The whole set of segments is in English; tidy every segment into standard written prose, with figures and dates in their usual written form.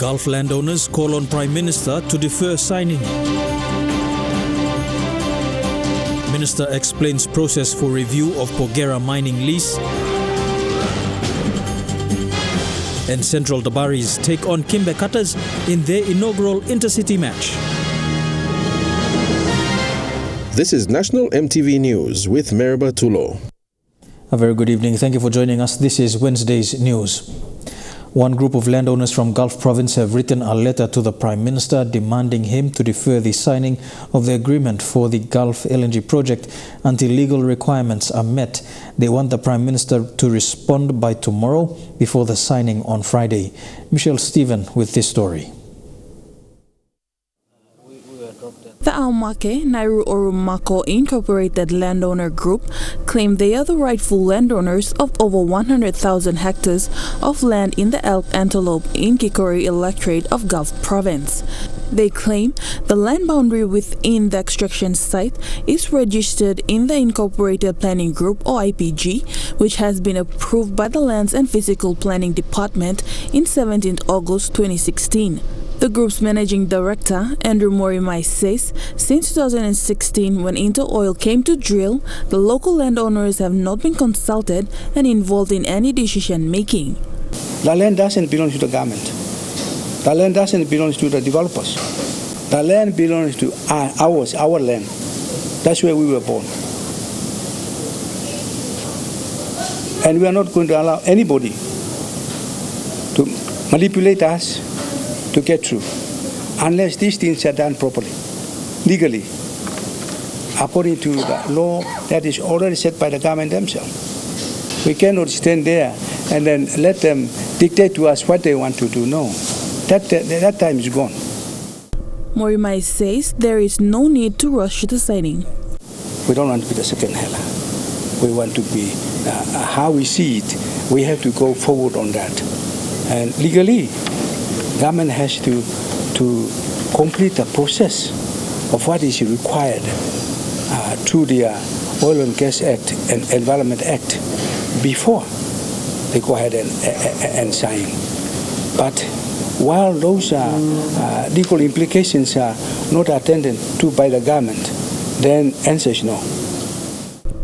Gulf landowners call on Prime Minister to defer signing. Minister explains process for review of Porgera Mining Lease. And Central Dabaris take on Kimbe Cutters in their inaugural Inter-City Match. This is National EMTV News with Meriba Tulo. A very good evening. Thank you for joining us. This is Wednesday's news. One group of landowners from Gulf Province have written a letter to the Prime Minister demanding him to defer the signing of the agreement for the Gulf LNG project until legal requirements are met. They want the Prime Minister to respond by tomorrow before the signing on Friday. Michelle Stephen with this story. The Aumake Nairu Orumako Incorporated Landowner Group claim they are the rightful landowners of over 100,000 hectares of land in the Elk Antelope in Kikori electorate of Gulf Province. They claim the land boundary within the extraction site is registered in the Incorporated Planning Group or IPG, which has been approved by the Lands and Physical Planning Department in 17 August 2016. The group's managing director, Andrew Morimai, says since 2016, when Inter-Oil came to drill, the local landowners have not been consulted and involved in any decision-making. The land doesn't belong to the government. The land doesn't belong to the developers. The land belongs to our land. That's where we were born. And we are not going to allow anybody to manipulate us to get through, unless these things are done properly, legally, according to the law that is already set by the government themselves. We cannot stand there and then let them dictate to us what they want to do. No, that time is gone. Morimai says there is no need to rush the signing. We don't want to be the second hela. We want to be how we see it. We have to go forward on that, and legally, government has to complete the process of what is required through the Oil and Gas Act and Environment Act before they go ahead and sign. But while those legal implications are not attended to by the government, then answer is no.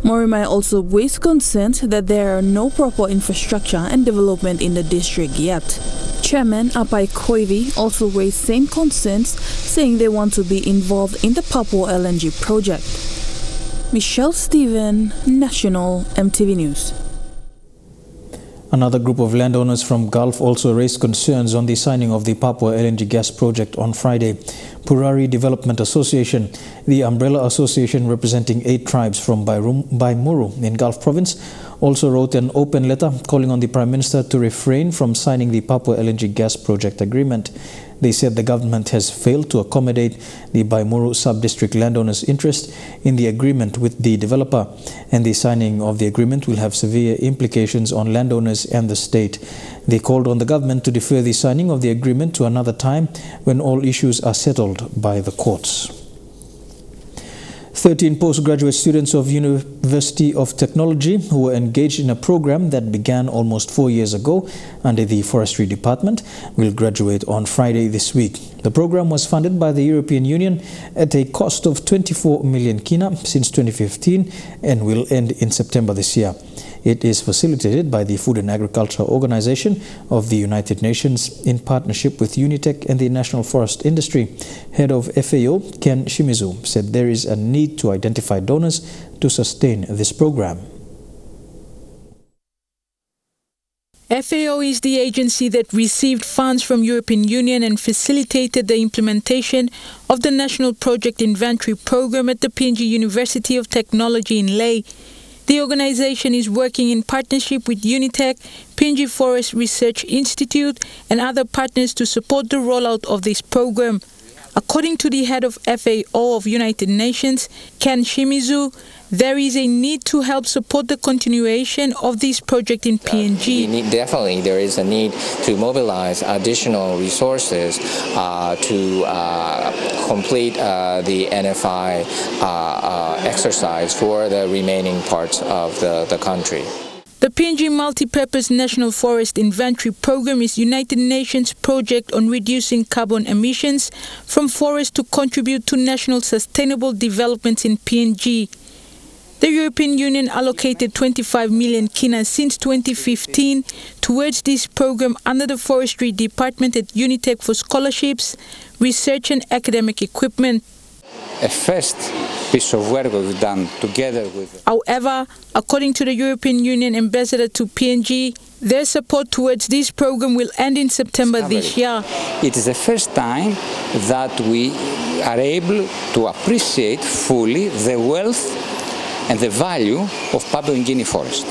Morimai also voiced concerns that there are no proper infrastructure and development in the district yet. Chairman Apai Koivi also raised same concerns, saying they want to be involved in the Papua LNG project. Michelle Stephen, National EMTV News. Another group of landowners from Gulf also raised concerns on the signing of the Papua LNG gas project on Friday. Purari Development Association, the umbrella association representing 8 tribes from Baimuru in Gulf Province, also wrote an open letter calling on the Prime Minister to refrain from signing the Papua LNG gas project agreement. They said the government has failed to accommodate the Baimuru sub-district landowners' interest in the agreement with the developer, and the signing of the agreement will have severe implications on landowners and the state. They called on the government to defer the signing of the agreement to another time when all issues are settled by the courts. 13 postgraduate students of University of Technology who were engaged in a program that began almost 4 years ago under the Forestry Department will graduate on Friday this week. The program was funded by the European Union at a cost of 24 million kina since 2015 and will end in September this year. It is facilitated by the Food and Agriculture Organization of the United Nations in partnership with Unitec and the National Forest Industry. Head of FAO, Ken Shimizu, said there is a need to identify donors to sustain this program. FAO is the agency that received funds from European Union and facilitated the implementation of the National Project Inventory Program at the PNG University of Technology in Lae. The organization is working in partnership with Unitec, PNG Forest Research Institute, and other partners to support the rollout of this program. According to the head of FAO of United Nations, Ken Shimizu, there is a need to help support the continuation of this project in PNG. Definitely, there is a need to mobilize additional resources to complete the NFI exercise for the remaining parts of the country. The PNG Multi-Purpose National Forest Inventory Program is United Nations project on reducing carbon emissions from forests to contribute to national sustainable development in PNG. The European Union allocated 25 million kina since 2015 towards this program under the Forestry Department at Unitec for scholarships, research and academic equipment. A first piece of work we've done together with... However, according to the European Union ambassador to PNG, their support towards this program will end in September this year. It is the first time that we are able to appreciate fully the wealth and the value of Papua New Guinea forest.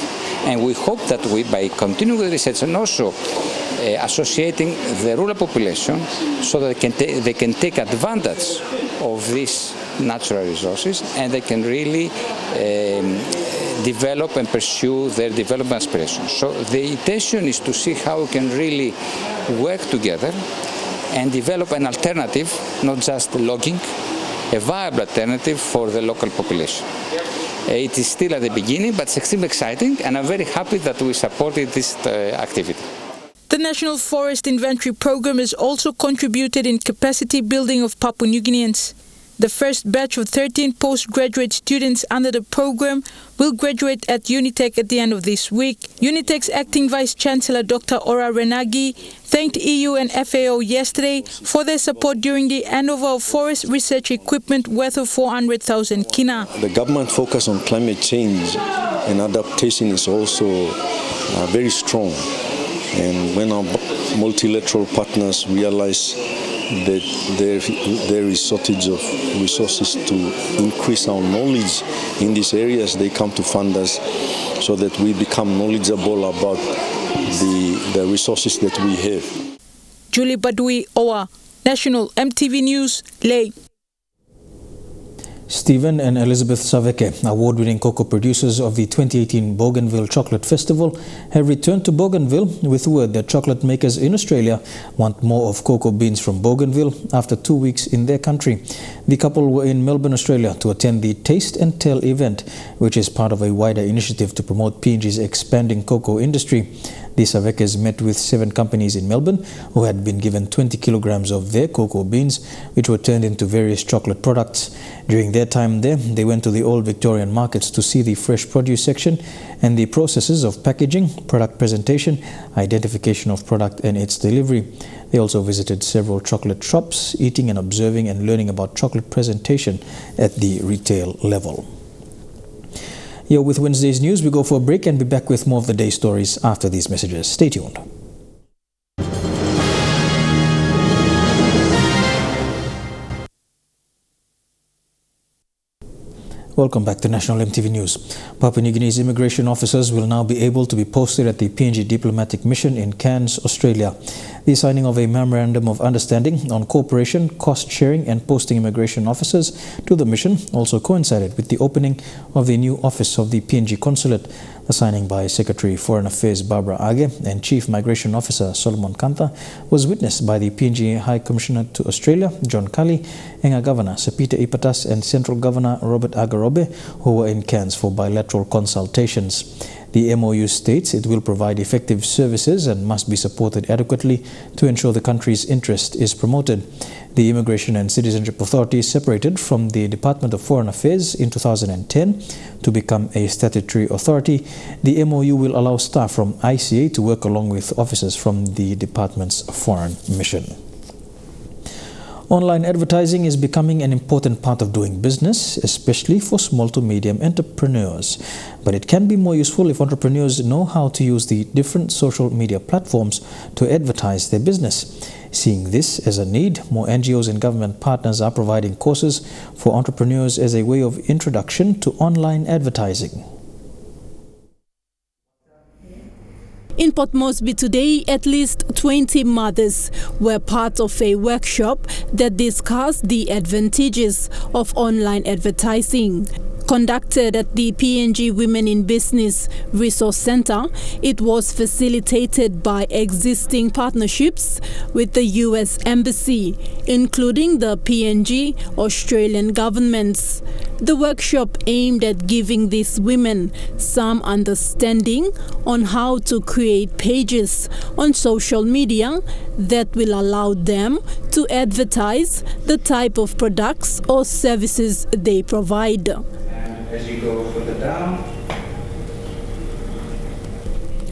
And we hope that by continuing with research and also associating the rural population so that they can take advantage of these natural resources and they can really develop and pursue their development aspirations. So the intention is to see how we can really work together and develop an alternative, not just logging, a viable alternative for the local population. It is still at the beginning, but it's extremely exciting, and I'm very happy that we supported this activity. The National Forest Inventory Program has also contributed in capacity building of Papua New Guineans. The first batch of 13 postgraduate students under the program will graduate at Unitec at the end of this week. Unitec's acting Vice-Chancellor Dr. Ora Renagi thanked EU and FAO yesterday for their support during the handover of forest research equipment worth of 400,000 kina. The government focus on climate change and adaptation is also very strong. And when our multilateral partners realize that there is shortage of resources to increase our knowledge in these areas, they come to fund us so that we become knowledgeable about the resources that we have. Julie Badui Owa, National EMTV News, Ley. Stephen and Elizabeth Saveke, award-winning cocoa producers of the 2018 Bougainville Chocolate Festival, have returned to Bougainville with word that chocolate makers in Australia want more of cocoa beans from Bougainville after 2 weeks in their country. The couple were in Melbourne, Australia to attend the Taste and Tell event, which is part of a wider initiative to promote PNG's expanding cocoa industry. The Savekes met with 7 companies in Melbourne who had been given 20 kilograms of their cocoa beans, which were turned into various chocolate products. During their time there, they went to the old Victorian markets to see the fresh produce section and the processes of packaging, product presentation, identification of product and its delivery. They also visited several chocolate shops, eating and observing and learning about chocolate presentation at the retail level. Here with Wednesday's news, we go for a break and be back with more of the day's stories after these messages. Stay tuned. Welcome back to National EMTV News. Papua New Guinea's immigration officers will now be able to be posted at the PNG diplomatic mission in Cairns, Australia. The signing of a memorandum of understanding on cooperation, cost sharing and posting immigration officers to the mission also coincided with the opening of the new office of the PNG consulate. The signing by Secretary Foreign Affairs Barbara Age and Chief Migration Officer Solomon Kantha was witnessed by the PNG High Commissioner to Australia, John Cully, Enga Governor Sepita Ipatas and Central Governor Robert Agarobe, who were in Cairns for bilateral consultations. The MOU states it will provide effective services and must be supported adequately to ensure the country's interest is promoted. The Immigration and Citizenship Authority separated from the Department of Foreign Affairs in 2010 to become a statutory authority. The MOU will allow staff from ICA to work along with officers from the department's foreign mission. Online advertising is becoming an important part of doing business, especially for small to medium entrepreneurs. But it can be more useful if entrepreneurs know how to use the different social media platforms to advertise their business. Seeing this as a need, more NGOs and government partners are providing courses for entrepreneurs as a way of introduction to online advertising. In Port Moresby today, at least 20 mothers were part of a workshop that discussed the advantages of online advertising. Conducted at the PNG Women in Business Resource Center, it was facilitated by existing partnerships with the US Embassy, including the PNG Australian governments. The workshop aimed at giving these women some understanding on how to create pages on social media that will allow them to advertise the type of products or services they provide. And as you go further down.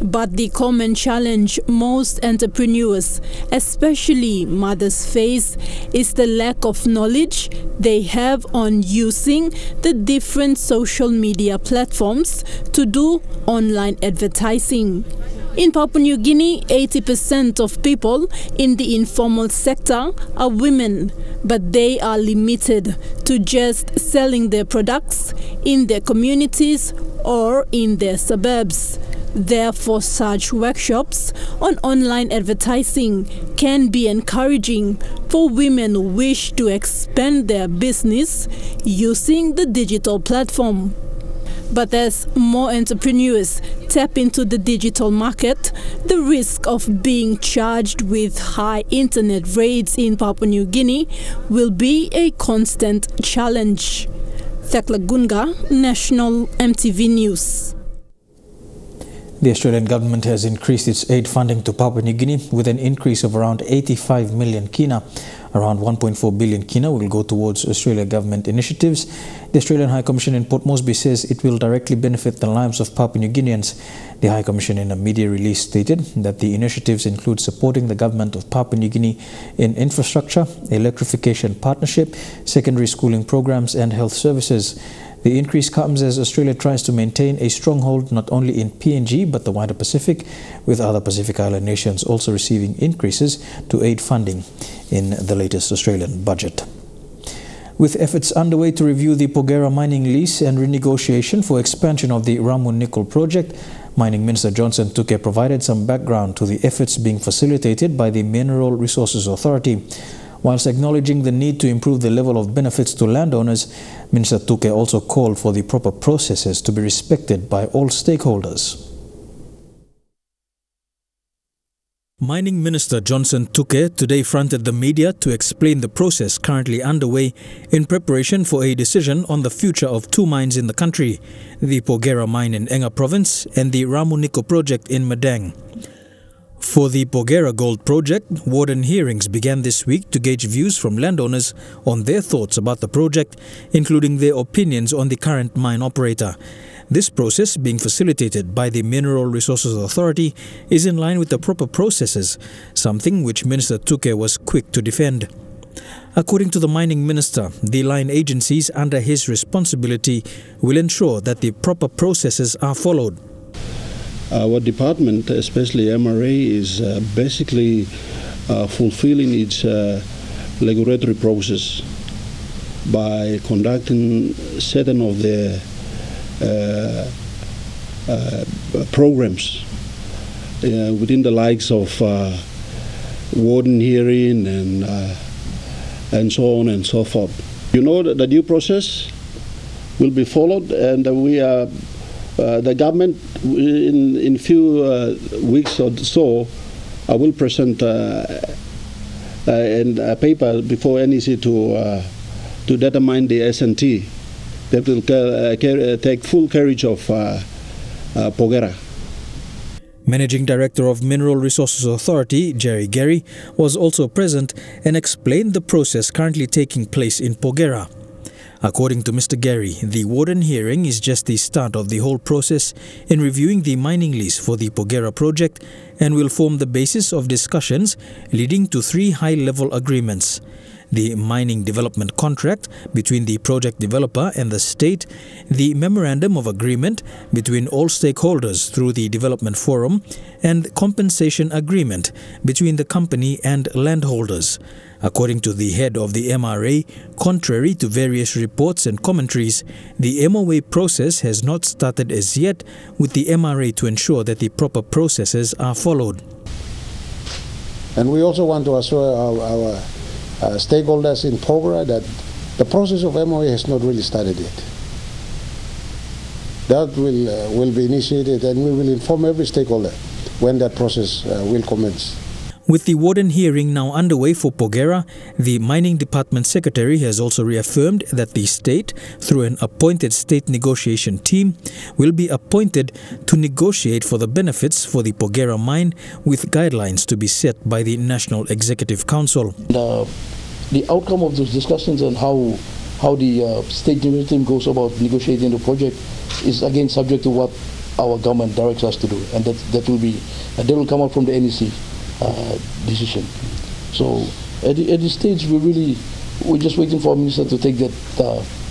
But the common challenge most entrepreneurs, especially mothers, face is the lack of knowledge they have on using the different social media platforms to do online advertising. In Papua New Guinea, 80% of people in the informal sector are women, but they are limited to just selling their products in their communities or in their suburbs. Therefore, such workshops on online advertising can be encouraging for women who wish to expand their business using the digital platform. But as more entrepreneurs tap into the digital market, the risk of being charged with high internet rates in Papua New Guinea will be a constant challenge. Thekla Gunga, National EMTV News. The Australian government has increased its aid funding to Papua New Guinea with an increase of around 85 million kina. Around 1.4 billion kina will go towards Australian government initiatives. The Australian High Commission in Port Moresby says it will directly benefit the lives of Papua New Guineans. The High Commission in a media release stated that the initiatives include supporting the government of Papua New Guinea in infrastructure, electrification partnership, secondary schooling programs and health services. The increase comes as Australia tries to maintain a stronghold not only in PNG but the wider Pacific, with other Pacific Island nations also receiving increases to aid funding in the latest Australian budget. With efforts underway to review the Porgera Mining Lease and renegotiation for expansion of the Ramu Nickel project, Mining Minister Johnson Tuke provided some background to the efforts being facilitated by the Mineral Resources Authority. Whilst acknowledging the need to improve the level of benefits to landowners, Minister Tuke also called for the proper processes to be respected by all stakeholders. Mining Minister Johnson Tuke today fronted the media to explain the process currently underway in preparation for a decision on the future of two mines in the country, the Porgera mine in Enga province and the Ramu Nickel project in Madang. For the Porgera Gold project, warden hearings began this week to gauge views from landowners on their thoughts about the project, including their opinions on the current mine operator. This process, being facilitated by the Mineral Resources Authority, is in line with the proper processes, something which Minister Tuke was quick to defend. According to the mining minister, the line agencies under his responsibility will ensure that the proper processes are followed. Our department, especially MRA, is basically fulfilling its regulatory process by conducting certain of the programs within the likes of warden hearing and so on and so forth. You know that the due process will be followed, and we are the government in few weeks or so I will present a paper before NEC to determine the S&T that will take full carriage of Porgera. Managing Director of Mineral Resources Authority, Jerry Gary, was also present and explained the process currently taking place in Porgera. According to Mr. Gary, the warden hearing is just the start of the whole process in reviewing the mining lease for the Porgera project and will form the basis of discussions leading to 3 high-level agreements: the mining development contract between the project developer and the state, the memorandum of agreement between all stakeholders through the development forum, and compensation agreement between the company and landholders. According to the head of the MRA, contrary to various reports and commentaries, the MOA process has not started as yet, with the MRA to ensure that the proper processes are followed. And we also want to assure our stakeholders in Porgera that the process of MOA has not really started yet. That will be initiated, and we will inform every stakeholder when that process will commence. With the warden hearing now underway for Porgera, the Mining Department Secretary has also reaffirmed that the state, through an appointed state negotiation team, will be appointed to negotiate for the benefits for the Porgera mine, with guidelines to be set by the National Executive Council. The outcome of those discussions and how the state negotiation team goes about negotiating the project is again subject to what our government directs us to do, and that will come out from the NEC decision. So at this stage, we're just waiting for our minister to take that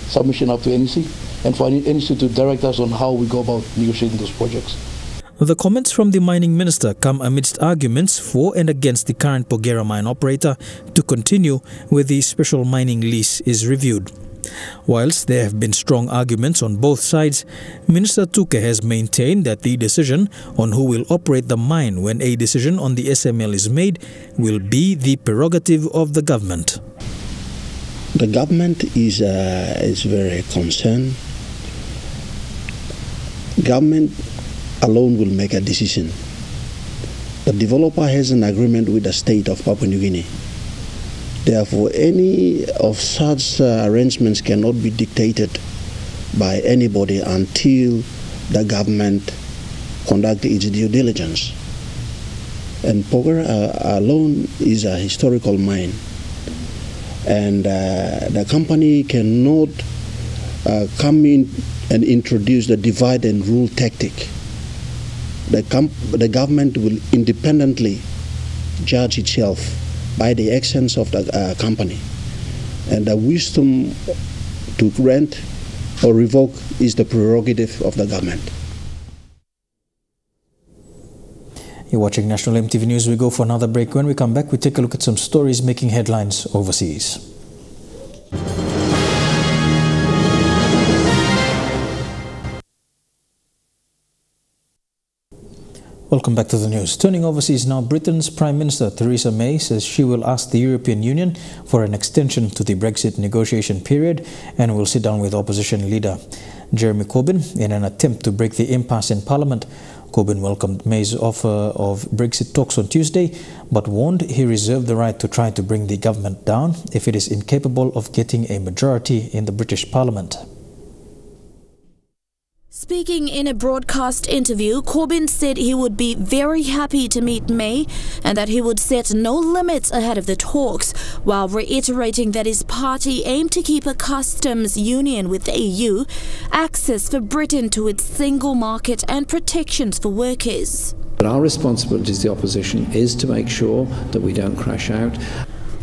submission up to NEC and for NEC to direct us on how we go about negotiating those projects. The comments from the mining minister come amidst arguments for and against the current Porgera mine operator to continue where the special mining lease is reviewed. Whilst there have been strong arguments on both sides, Minister Tuke has maintained that the decision on who will operate the mine when a decision on the SML is made will be the prerogative of the government. The government is very concerned. Government alone will make a decision. The developer has an agreement with the state of Papua New Guinea. Therefore, any of such arrangements cannot be dictated by anybody until the government conducts its due diligence. And Porgera alone is a historical mine. And the company cannot come in and introduce the divide and rule tactic. The government will independently judge itself by the actions of the company. And the wisdom to grant or revoke is the prerogative of the government. You're watching National EMTV News. We go for another break. When we come back, we take a look at some stories making headlines overseas. Welcome back to the news. Turning overseas now, Britain's Prime Minister Theresa May says she will ask the European Union for an extension to the Brexit negotiation period and will sit down with opposition leader Jeremy Corbyn in an attempt to break the impasse in Parliament. Corbyn welcomed May's offer of Brexit talks on Tuesday, but warned he reserved the right to try to bring the government down if it is incapable of getting a majority in the British Parliament. Speaking in a broadcast interview, Corbyn said he would be very happy to meet May and that he would set no limits ahead of the talks, while reiterating that his party aimed to keep a customs union with the EU, access for Britain to its single market and protections for workers. But our responsibility as the opposition is to make sure that we don't crash out.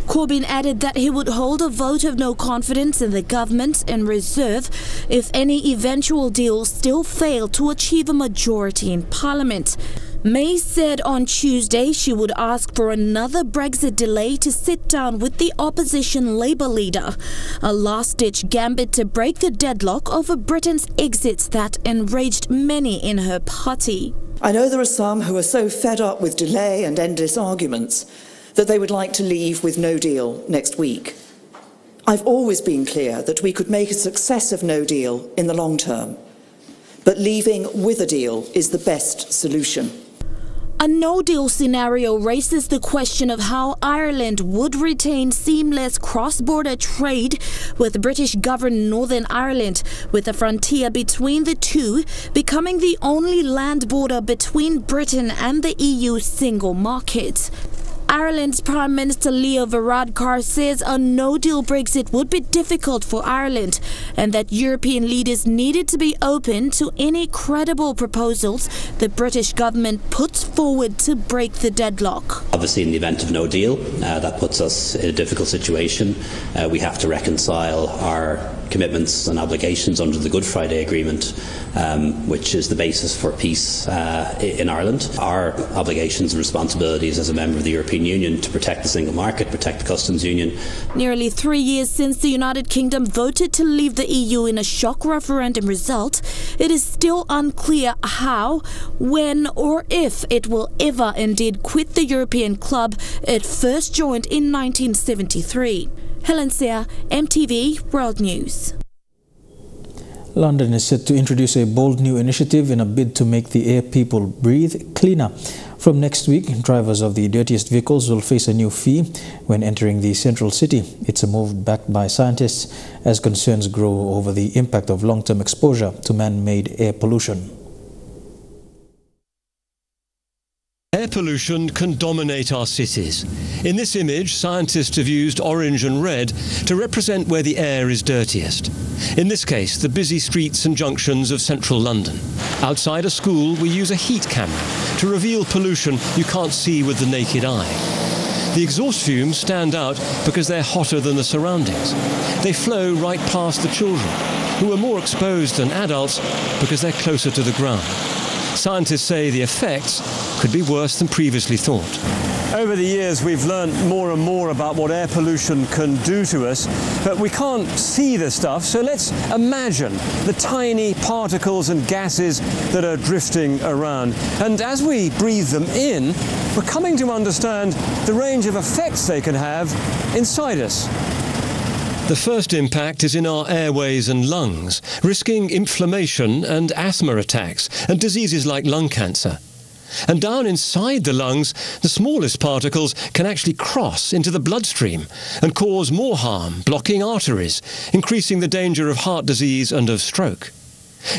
Corbyn added that he would hold a vote of no confidence in the government in reserve if any eventual deals still fail to achieve a majority in Parliament. May said on Tuesday she would ask for another Brexit delay to sit down with the opposition Labour leader, a last-ditch gambit to break the deadlock over Britain's exits that enraged many in her party. I know there are some who are so fed up with delay and endless arguments that they would like to leave with no deal next week. I've always been clear that we could make a success of no deal in the long term, but leaving with a deal is the best solution. A no-deal scenario raises the question of how Ireland would retain seamless cross-border trade with British-governed Northern Ireland, with the frontier between the two becoming the only land border between Britain and the EU single market. Ireland's Prime Minister Leo Varadkar says a no-deal Brexit would be difficult for Ireland and that European leaders needed to be open to any credible proposals the British government puts forward to break the deadlock. Obviously, in the event of no deal, that puts us in a difficult situation. We have to reconcile our commitments and obligations under the Good Friday Agreement, which is the basis for peace in Ireland. Our obligations and responsibilities as a member of the European Union to protect the single market, protect the customs union. Nearly 3 years since the United Kingdom voted to leave the EU in a shock referendum result, it is still unclear how, when or if it will ever indeed quit the European club it first joined in 1973. Helen Sear, EMTV World News. London is set to introduce a bold new initiative in a bid to make the air people breathe cleaner. From next week, drivers of the dirtiest vehicles will face a new fee when entering the central city. It's a move backed by scientists as concerns grow over the impact of long-term exposure to man-made air pollution. Air pollution can dominate our cities. In this image, scientists have used orange and red to represent where the air is dirtiest. In this case, the busy streets and junctions of central London. Outside a school, we use a heat camera to reveal pollution you can't see with the naked eye. The exhaust fumes stand out because they're hotter than the surroundings. They flow right past the children, who are more exposed than adults because they're closer to the ground. Scientists say the effects could be worse than previously thought. Over the years, we've learned more and more about what air pollution can do to us, but we can't see the stuff, so let's imagine the tiny particles and gases that are drifting around. And as we breathe them in, we're coming to understand the range of effects they can have inside us. The first impact is in our airways and lungs, risking inflammation and asthma attacks and diseases like lung cancer. And down inside the lungs, the smallest particles can actually cross into the bloodstream and cause more harm, blocking arteries, increasing the danger of heart disease and of stroke.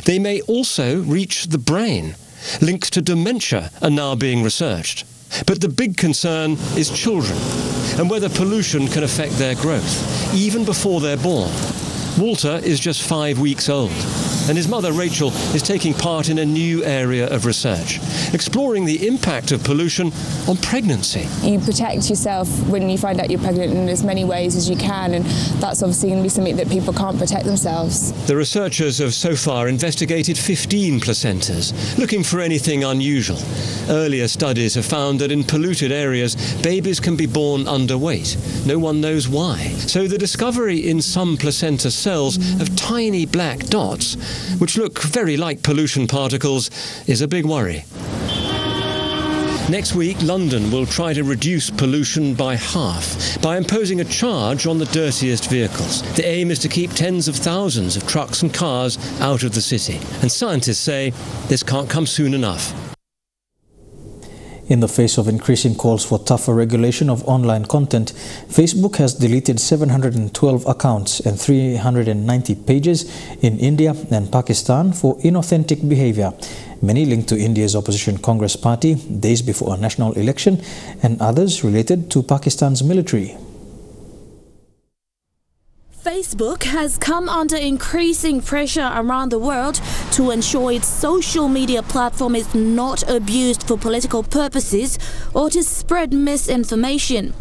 They may also reach the brain. Links to dementia are now being researched. But the big concern is children and whether pollution can affect their growth, even before they're born. Walter is just 5 weeks old, and his mother Rachel is taking part in a new area of research, exploring the impact of pollution on pregnancy. You protect yourself when you find out you're pregnant in as many ways as you can, and that's obviously going to be something that people can't protect themselves. The researchers have so far investigated 15 placentas, looking for anything unusual. Earlier studies have found that in polluted areas, babies can be born underweight. No one knows why. So the discovery in some placenta cells of tiny black dots, which look very like pollution particles, is a big worry. Next week, London will try to reduce pollution by half by imposing a charge on the dirtiest vehicles. The aim is to keep tens of thousands of trucks and cars out of the city. And scientists say this can't come soon enough. In the face of increasing calls for tougher regulation of online content, Facebook has deleted 712 accounts and 390 pages in India and Pakistan for inauthentic behavior. Many linked to India's opposition Congress party days before a national election, and others related to Pakistan's military. Facebook has come under increasing pressure around the world to ensure its social media platform is not abused for political purposes or to spread misinformation.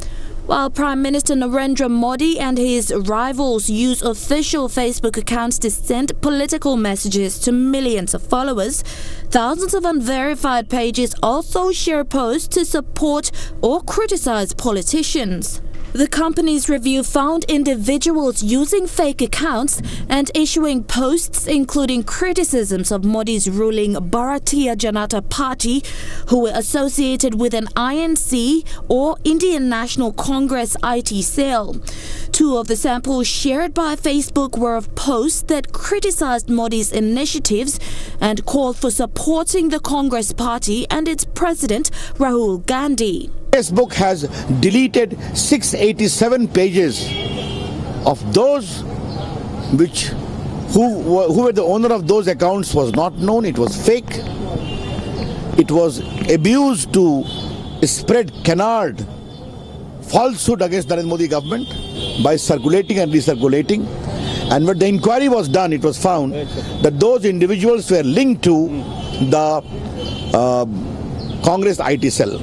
While Prime Minister Narendra Modi and his rivals use official Facebook accounts to send political messages to millions of followers, thousands of unverified pages also share posts to support or criticize politicians. The company's review found individuals using fake accounts and issuing posts including criticisms of Modi's ruling Bharatiya Janata Party, who were associated with an INC or Indian National Congress IT cell. 2 of the samples shared by Facebook were of posts that criticized Modi's initiatives and called for supporting the Congress Party and its president Rahul Gandhi. Facebook has deleted 687 pages of those who were the owner of those accounts was not known. It was fake. It was abused to spread canard falsehood against the Narendra Modi government by circulating and recirculating. And when the inquiry was done, it was found that those individuals were linked to the Congress IT cell.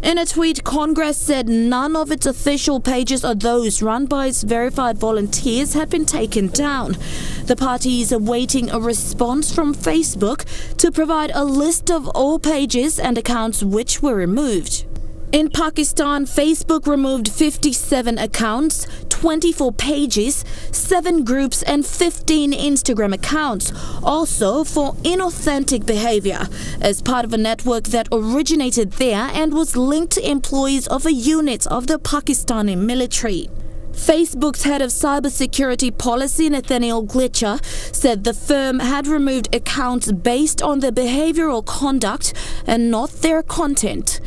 In a tweet, Congress said none of its official pages or those run by its verified volunteers had been taken down. The party is awaiting a response from Facebook to provide a list of all pages and accounts which were removed. In Pakistan, Facebook removed 57 accounts, 24 pages, 7 groups and 15 Instagram accounts, also for inauthentic behavior, as part of a network that originated there and was linked to employees of a unit of the Pakistani military. Facebook's head of cybersecurity policy, Nathaniel Glitcher, said the firm had removed accounts based on their behavioral conduct and not their content.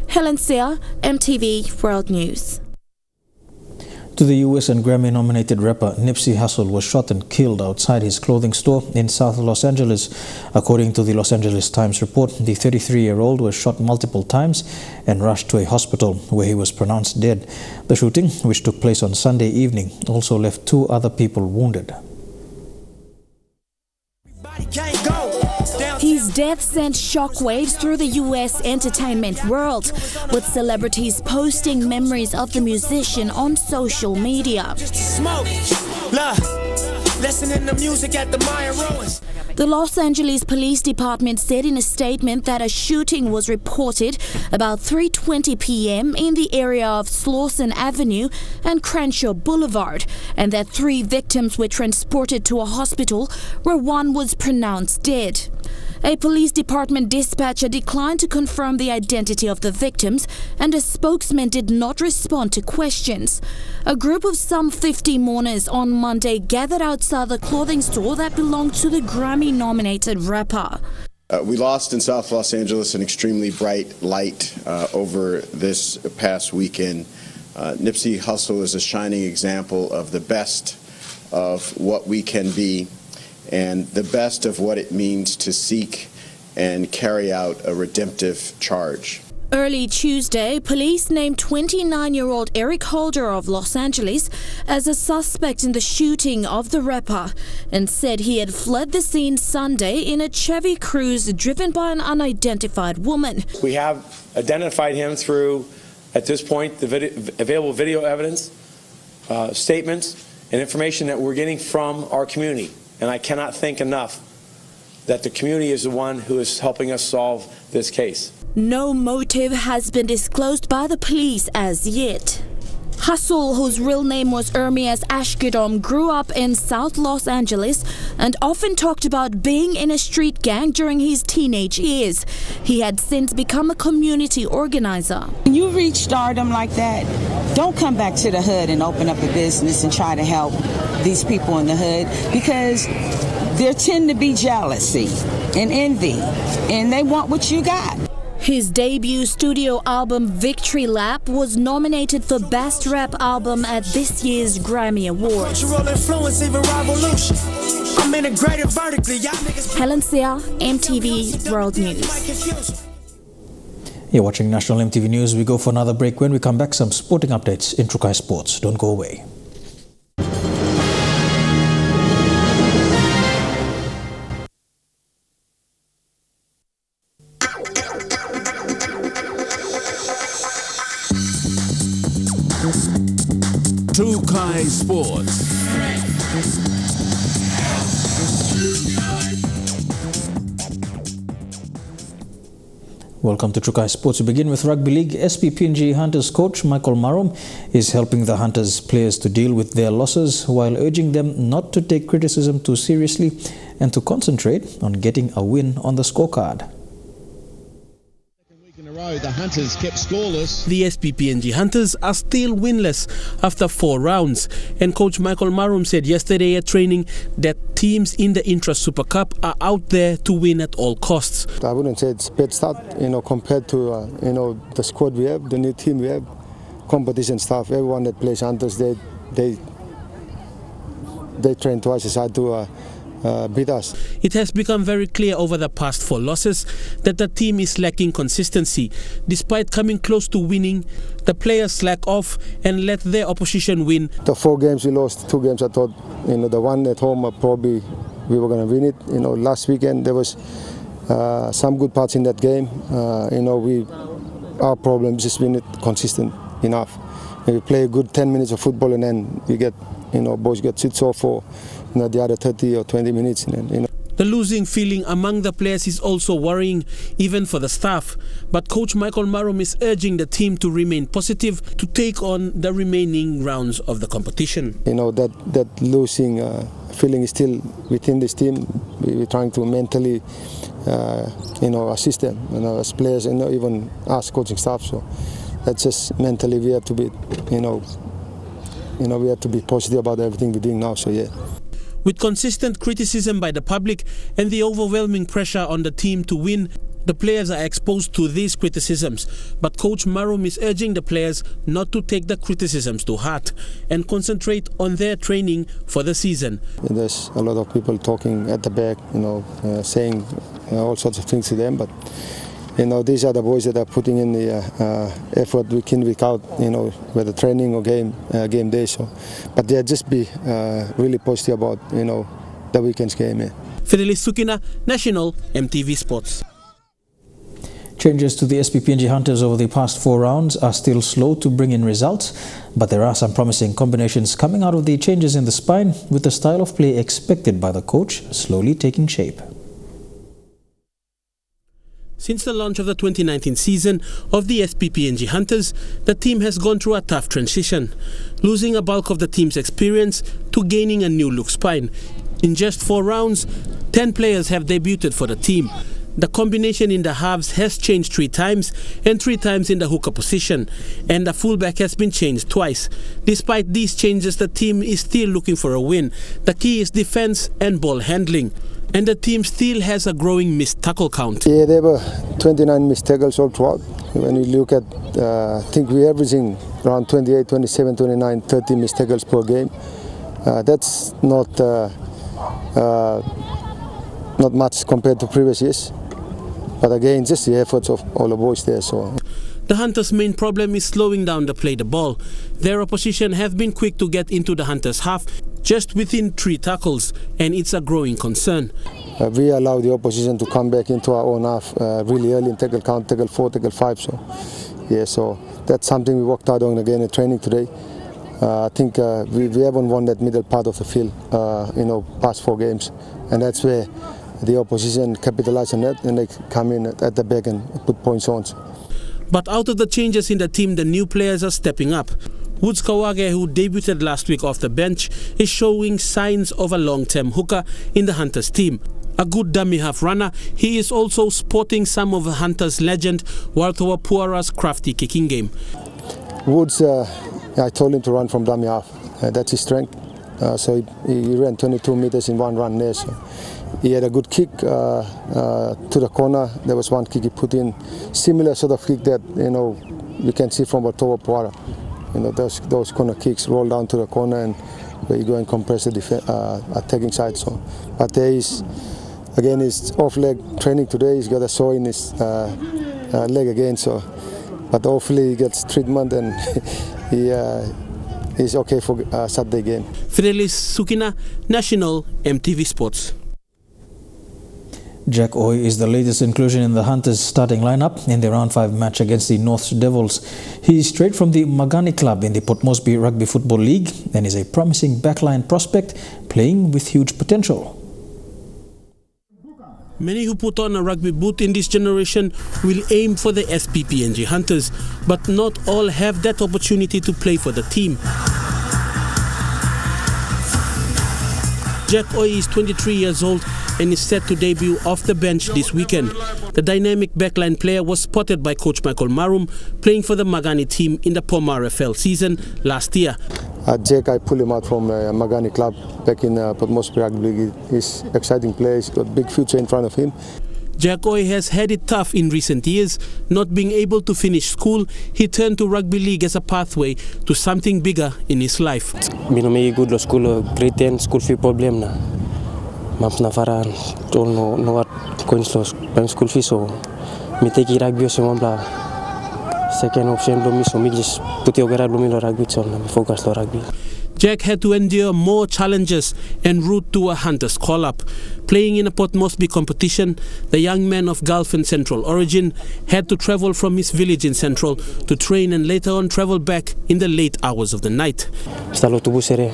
Helen Sear, EMTV World News. To the US and Grammy-nominated rapper Nipsey Hussle was shot and killed outside his clothing store in South Los Angeles. According to the Los Angeles Times report, the 33-year-old was shot multiple times and rushed to a hospital where he was pronounced dead. The shooting, which took place on Sunday evening, also left 2 other people wounded. His death sent shockwaves through the US entertainment world, with celebrities posting memories of the musician on social media. The Los Angeles Police Department said in a statement that a shooting was reported about 3:20 p.m. in the area of Slauson Avenue and Crenshaw Boulevard, and that 3 victims were transported to a hospital where 1 was pronounced dead. A police department dispatcher declined to confirm the identity of the victims, and a spokesman did not respond to questions. A group of some 50 mourners on Monday gathered outside the clothing store that belonged to the Grammy-nominated rapper. We lost in South Los Angeles an extremely bright light over this past weekend. Nipsey Hussle is a shining example of the best of what we can be, and the best of what it means to seek and carry out a redemptive charge. Early Tuesday, police named 29-year-old Eric Holder of Los Angeles as a suspect in the shooting of the rapper and said he had fled the scene Sunday in a Chevy Cruze driven by an unidentified woman. We have identified him through, at this point, the available video evidence, statements, and information that we're getting from our community. And I cannot thank enough that the community is the one who is helping us solve this case. No motive has been disclosed by the police as yet. Hussle, whose real name was Ermias Ashkedom, grew up in South Los Angeles and often talked about being in a street gang during his teenage years. He had since become a community organizer. When you reach stardom like that, don't come back to the hood and open up a business and try to help these people in the hood, because there tend to be jealousy and envy, and they want what you got. His debut studio album, Victory Lap, was nominated for Best Rap Album at this year's Grammy Awards. Helen Sear, EMTV World News. You're watching National EMTV News. We go for another break. When we come back, some sporting updates in Trukai Sports. Don't go away. Trukai Sports. Welcome to Trukai Sports. We begin with Rugby League. SPPNG Hunters coach Michael Marum is helping the Hunters players to deal with their losses while urging them not to take criticism too seriously and to concentrate on getting a win on the scorecard. The Hunters kept scoreless. The SPPNG Hunters are still winless after 4 rounds, and coach Michael Marum said yesterday at training that teams in the Intra Super Cup are out there to win at all costs. I wouldn't say it's a bad start, compared to the squad we have, the new team we have, competition staff, everyone that plays Hunters, they train twice as hard to beat us. It has become very clear over the past 4 losses that the team is lacking consistency. Despite coming close to winning, the players slack off and let their opposition win. The 4 games we lost, 2 games I thought, the one at home probably we were going to win it. Last weekend there was some good parts in that game. Our problem is just being not consistent enough. We play a good 10 minutes of football and then we get, boys get switched off for the other 30 or 20 minutes. The losing feeling among the players is also worrying, even for the staff. But coach Michael Marum is urging the team to remain positive to take on the remaining rounds of the competition. That losing feeling is still within this team. We're trying to mentally, assist them, as players, and even us coaching staff. So that's just mentally we have to be, we have to be positive about everything we're doing now. So yeah. With consistent criticism by the public and the overwhelming pressure on the team to win, the players are exposed to these criticisms. But Coach Marum is urging the players not to take the criticisms to heart and concentrate on their training for the season. There's a lot of people talking at the back, saying all sorts of things to them. But these are the boys that are putting in the effort week in, week out, whether training or game day. So, but they just be really positive about the weekend's game. Yeah. Fidelis Sukina, National EMTV Sports. Changes to the SPPNG Hunters over the past 4 rounds are still slow to bring in results, but there are some promising combinations coming out of the changes in the spine, with the style of play expected by the coach slowly taking shape. Since the launch of the 2019 season of the SPPNG Hunters, the team has gone through a tough transition, losing a bulk of the team's experience to gaining a new look spine. In just 4 rounds, 10 players have debuted for the team. The combination in the halves has changed 3 times and 3 times in the hooker position, and the fullback has been changed twice. Despite these changes, the team is still looking for a win. The key is defense and ball handling, and the team still has a growing missed tackle count. Yeah, there were 29 missed tackles all throughout. When you look at, I think we're averaging around 28, 27, 29, 30 missed tackles per game. That's not much compared to previous years. But again, just the efforts of all the boys there. So the Hunters' main problem is slowing down the play the ball. Their opposition have been quick to get into the Hunters' half, just within 3 tackles, and it's a growing concern. We allow the opposition to come back into our own half really early in tackle count, tackle 4, tackle 5. So yeah, so that's something we worked hard on again in training today. I think we haven't won that middle part of the field, past 4 games, and that's where the opposition capitalize on that, and they come in at the back and put points on. But out of the changes in the team, the new players are stepping up. Woods Kawage, who debuted last week off the bench, is showing signs of a long-term hooker in the Hunters team. A good dummy half runner, he is also sporting some of the Hunters' legend, Walter Puara's crafty kicking game. Woods, I told him to run from dummy half. That's his strength. So he ran 22 meters in 1 run there. So he had a good kick to the corner. There was 1 kick he put in, similar sort of kick that you can see from Walter Puara. Those corner kicks roll down to the corner and where you go and compress the attacking side. So, but there is again his off leg training today. He's got a sore in his leg again. So, but hopefully he gets treatment and he's okay for Saturday game. Fidelis Sukina, National EMTV Sports. Jack Oy is the latest inclusion in the Hunters' starting lineup in the round 5 match against the North Devils. He is straight from the Magani club in the Port Moresby Rugby Football League and is a promising backline prospect playing with huge potential. Many who put on a rugby boot in this generation will aim for the SPPNG Hunters, but not all have that opportunity to play for the team. Jack Oy is 23 years old and is set to debut off the bench this weekend. The dynamic backline player was spotted by coach Michael Marum playing for the Magani team in the Pomar FL season last year. Jack, I pulled him out from Magani club back in Port Moresby Rugby League. He's an exciting player, he's got a big future in front of him. Jack Oy has had it tough in recent years. Not being able to finish school, he turned to rugby league as a pathway to something bigger in his life. Minumi good lo school grade 10 school fee problem na. Maps na faran tol no what coins lo school fee so mi take rugby so mambla second option lo mi so mi just put your garage lo mi lo rugby so na focus lo rugby. Jack had to endure more challenges en route to a Hunters call-up. Playing in a Port Moresby competition, the young man of Gulf and Central origin had to travel from his village in Central to train and later on travel back in the late hours of the night. Stalo to busere,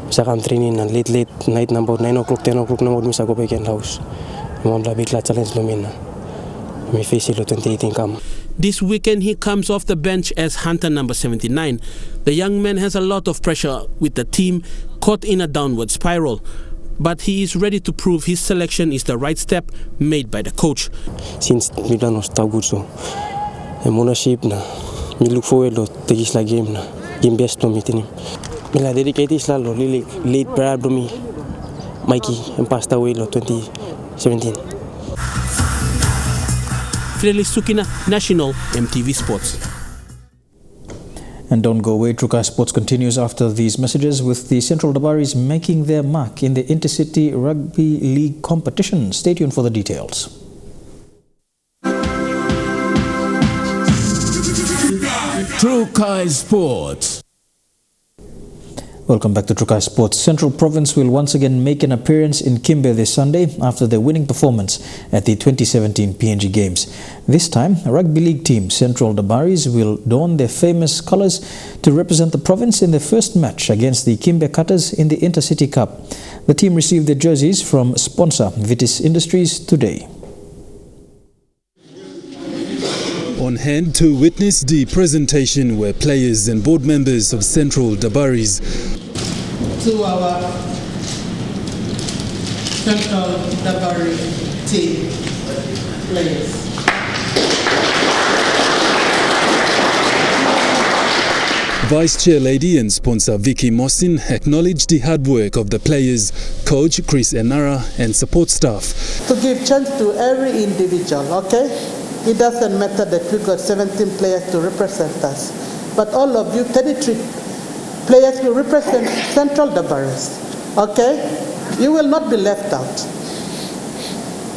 sa kam training and late night number 9 o'clock, 10 o'clock na mo mi sa go back in house. Mo la big la challenge lo mina. Mi face lo 2018 kam. This weekend he comes off the bench as Hunter number 79. The young man has a lot of pressure with the team caught in a downward spiral. But he is ready to prove his selection is the right step made by the coach. Since we don't know good so, I'm ownership na. Me look forward to this game na. Game best to meeting him. Mila dedicated selalu late brother me, Mikey, and passed away in 2017. Fidelis Sukina, National EMTV Sports. And don't go away, Trukai Sports continues after these messages with the Central Dabaris making their mark in the Intercity Rugby League competition. Stay tuned for the details. Trukai Sports. Welcome back to Trukai Sports. Central Province will once again make an appearance in Kimbe this Sunday after their winning performance at the 2017 PNG Games. This time, a rugby league team, Central Dabaris, will don their famous colours to represent the province in their first match against the Kimbe Cutters in the Inter-City Cup. The team received their jerseys from sponsor Vitis Industries today. On hand to witness the presentation were players and board members of Central Dabaris. To our Central Dabaris team players. Vice Chair Lady and sponsor Vicky Mosin acknowledged the hard work of the players, coach Chris Enara and support staff. To give chance to every individual, okay? It doesn't matter that we got 17 players to represent us, but all of you 33 players will represent Central Dabaris, okay? You will not be left out.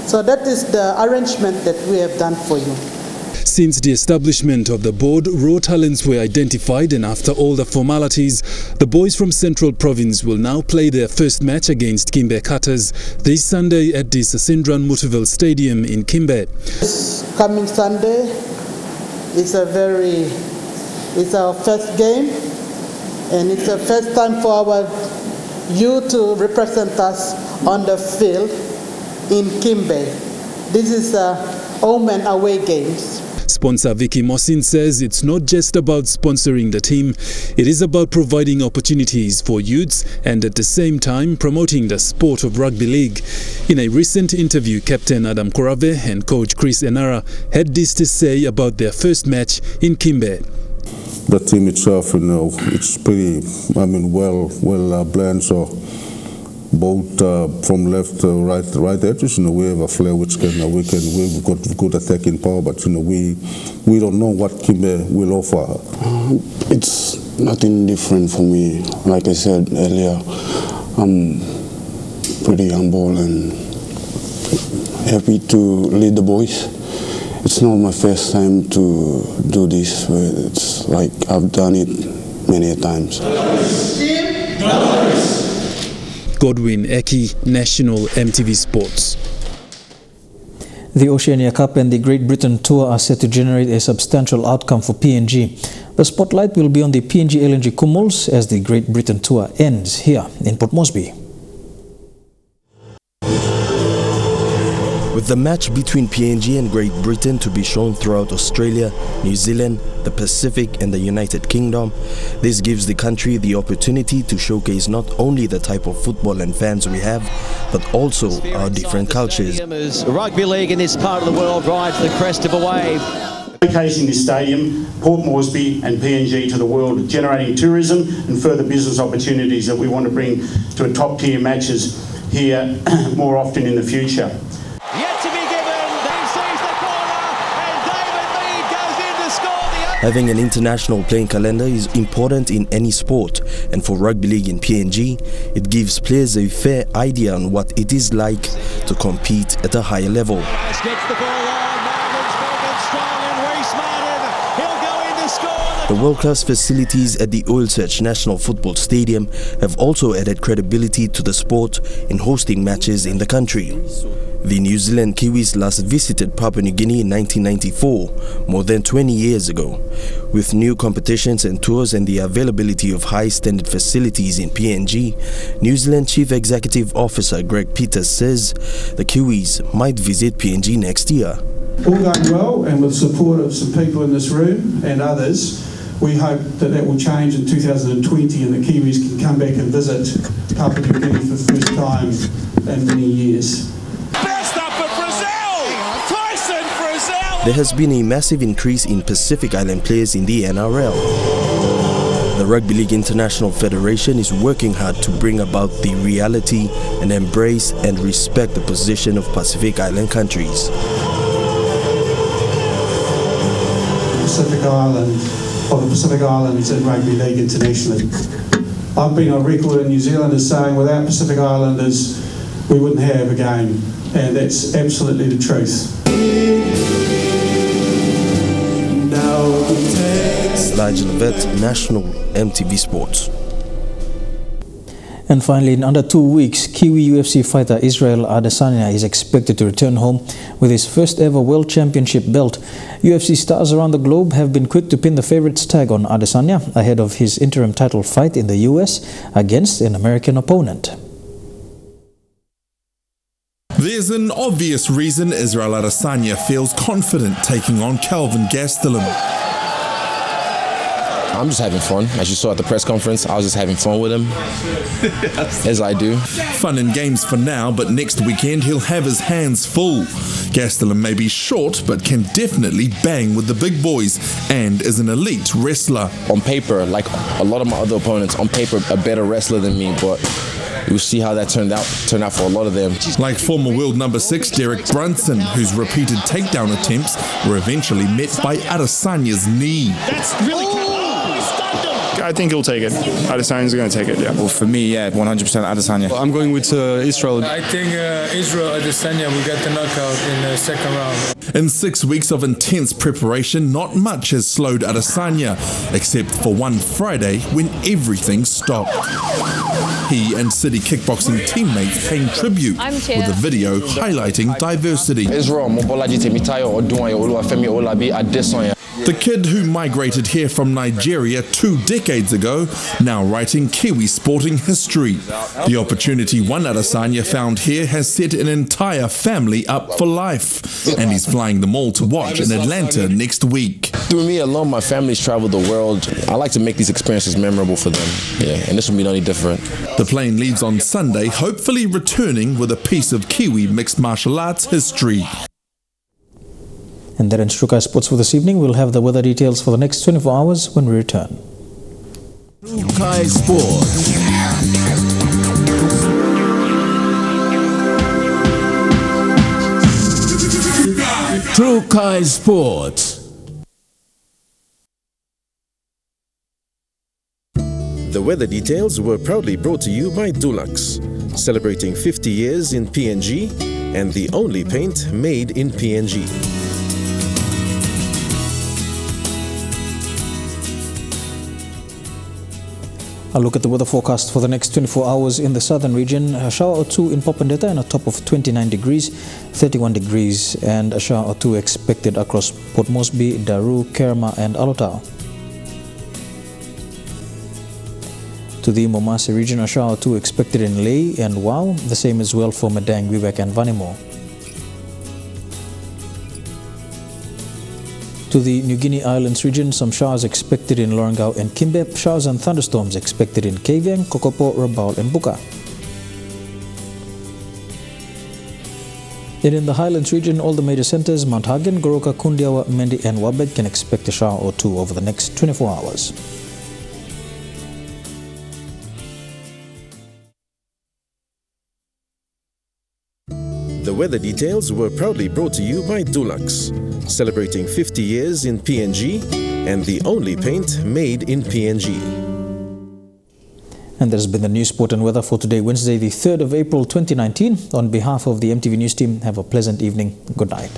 So that is the arrangement that we have done for you. Since the establishment of the board, raw talents were identified, and after all the formalities, the boys from Central Province will now play their first match against Kimbe Cutters this Sunday at the Sasindran Mutaville Stadium in Kimbe. This coming Sunday is our first game, and it's the first time for our youth to represent us on the field in Kimbe. This is home and away games. Sponsor Vicky Mosin says it's not just about sponsoring the team, it is about providing opportunities for youths and at the same time promoting the sport of rugby league. In a recent interview, Captain Adam Korave and Coach Chris Enara had this to say about their first match in Kimbe. The team itself, it's pretty, well planned, so both from left to right edges, we have a flair which we've got good attacking power, but we don't know what Kimbe will offer. It's nothing different for me. Like I said earlier, I'm pretty humble and happy to lead the boys. It's not my first time to do this, but it's like I've done it many times. Godwin Eki, National EMTV Sports. The Oceania Cup and the Great Britain Tour are set to generate a substantial outcome for PNG. The spotlight will be on the PNG LNG Kumuls as the Great Britain Tour ends here in Port Moresby. With the match between PNG and Great Britain to be shown throughout Australia, New Zealand, the Pacific and the United Kingdom, this gives the country the opportunity to showcase not only the type of football and fans we have, but also our different cultures. Rugby league in this part of the world rides the crest of a wave. Showcasing this stadium, Port Moresby and PNG to the world, generating tourism and further business opportunities that we want to bring to a top-tier matches here more often in the future. Having an international playing calendar is important in any sport, and for rugby league in PNG, it gives players a fair idea on what it is like to compete at a higher level. The world-class facilities at the Oil Search National Football Stadium have also added credibility to the sport in hosting matches in the country. The New Zealand Kiwis last visited Papua New Guinea in 1994, more than 20 years ago. With new competitions and tours and the availability of high-standard facilities in PNG, New Zealand Chief Executive Officer Greg Peters says the Kiwis might visit PNG next year. All going well, and with the support of some people in this room and others, we hope that will change in 2020 and the Kiwis can come back and visit Papua New Guinea for the first time in many years. There has been a massive increase in Pacific Island players in the NRL. The Rugby League International Federation is working hard to bring about the reality and embrace and respect the position of Pacific Island countries. Pacific Island, or the Pacific Islands in Rugby League internationally. I've been on record in New Zealand as saying without Pacific Islanders we wouldn't have a game, and that's absolutely the truth. Elijah Levet, National EMTV Sports. And finally, in under 2 weeks, Kiwi UFC fighter Israel Adesanya is expected to return home with his first ever World Championship belt. UFC stars around the globe have been quick to pin the favourites tag on Adesanya ahead of his interim title fight in the US against an American opponent. There's an obvious reason Israel Adesanya feels confident taking on Kelvin Gastelum. I'm just having fun. As you saw at the press conference, I was just having fun with him, as I do. Fun and games for now, but next weekend he'll have his hands full. Gastelum may be short, but can definitely bang with the big boys and is an elite wrestler. On paper, like a lot of my other opponents, on paper, a better wrestler than me, but we'll see how that turned out for a lot of them. Like former world number 6 Derek Brunson, whose repeated takedown attempts were eventually met by Adesanya's knee. That's really cool. I think he'll take it. Adesanya's going to take it, yeah. Well, for me, yeah, 100% Adesanya. I'm going with Israel. I think Israel Adesanya will get the knockout in the second round. In 6 weeks of intense preparation, not much has slowed Adesanya, except for one Friday when everything stopped. He and City kickboxing teammates paying tribute with a video highlighting diversity. The kid who migrated here from Nigeria 2 decades ago, now writing Kiwi sporting history. The opportunity one Adesanya found here has set an entire family up for life, and he's flying them all to watch in Atlanta next week. Through me alone, my family's traveled the world. I like to make these experiences memorable for them, yeah, and this will be no different. The plane leaves on Sunday, hopefully returning with a piece of Kiwi mixed martial arts history. And that ends True Kai Sports for this evening. We'll have the weather details for the next 24 hours when we return. True Kai Sports. True Kai Sports. The weather details were proudly brought to you by Dulux, celebrating 50 years in PNG and the only paint made in PNG. A look at the weather forecast for the next 24 hours in the southern region. A shower or two in Popondetta and a top of 29 degrees, 31 degrees, and a shower or two expected across Port Moresby, Daru, Kerma, and Alotau. To the Momase region, a shower or two expected in Lae and Wau, the same as well for Madang, Wewak, and Vanimo. To the New Guinea Islands region, some showers expected in Lorengau and Kimbe, showers and thunderstorms expected in Kavieng, Kokopo, Rabaul, and Buka. And in the Highlands region, all the major centres, Mount Hagen, Goroka, Kundiawa, Mendi, and Wabed can expect a shower or two over the next 24 hours. The weather details were proudly brought to you by Dulux, celebrating 50 years in PNG and the only paint made in PNG. And that has been the news, sport and weather for today, Wednesday, the 3rd of April 2019. On behalf of the EMTV News team, have a pleasant evening. Good night.